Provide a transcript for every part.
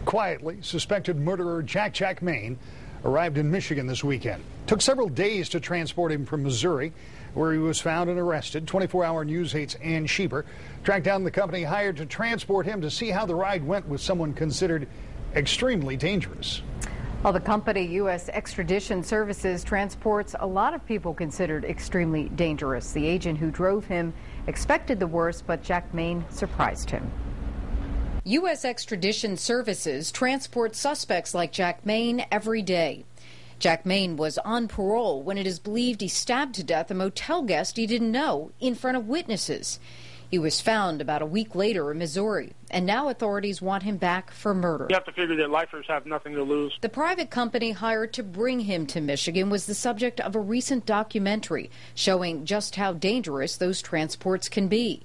Quietly, suspected murderer Jack Jacqmain arrived in Michigan this weekend. Took several days to transport him from Missouri, where he was found and arrested. 24-hour News 8's Ann Schieber tracked down the company hired to transport him to see how the ride went with someone considered extremely dangerous. Well, the company, U.S. Extradition Services, transports a lot of people considered extremely dangerous. The agent who drove him expected the worst, but Jacqmain surprised him. U.S. Extradition Services transports suspects like Jacqmain every day. Jacqmain was on parole when it is believed he stabbed to death a motel guest he didn't know in front of witnesses. He was found about a week later in Missouri, and now authorities want him back for murder. You have to figure that lifers have nothing to lose. The private company hired to bring him to Michigan was the subject of a recent documentary showing just how dangerous those transports can be.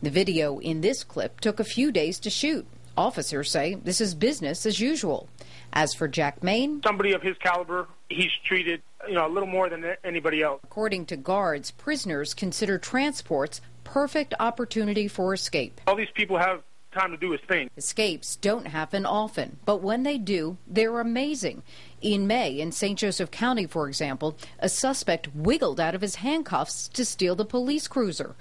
The video in this clip took a few days to shoot. Officers say this is business as usual. As for Jacqmain, somebody of his caliber, he's treated, a little more than anybody else. According to guards, prisoners consider transports perfect opportunity for escape. All these people have time to do his thing. Escapes don't happen often, but when they do, they're amazing. In May, in St. Joseph County, for example, a suspect wiggled out of his handcuffs to steal the police cruiser.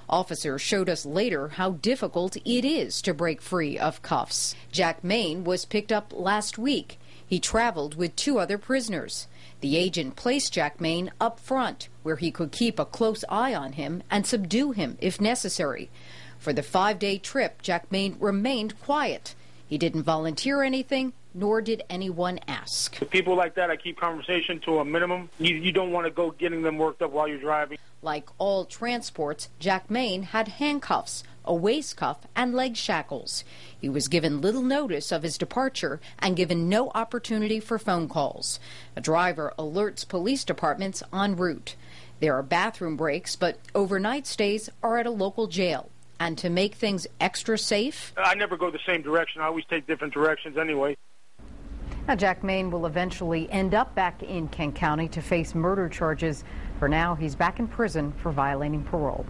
Officers showed us later how difficult it is to break free of cuffs. Jacqmain was picked up last week. He traveled with 2 other prisoners. The agent placed Jacqmain up front, where he could keep a close eye on him and subdue him if necessary. For the 5-day trip, Jacqmain remained quiet. He didn't volunteer anything, nor did anyone ask. With people like that, I keep conversation to a minimum. You don't want to go getting them worked up while you're driving. Like all transports, Jacqmain had handcuffs, a waist cuff, and leg shackles. He was given little notice of his departure and given no opportunity for phone calls. A driver alerts police departments en route. There are bathroom breaks, but overnight stays are at a local jail. And to make things extra safe, I never go the same direction. I always take different directions anyway. Now, Jacqmain will eventually end up back in Kent County to face murder charges. For now, he's back in prison for violating parole.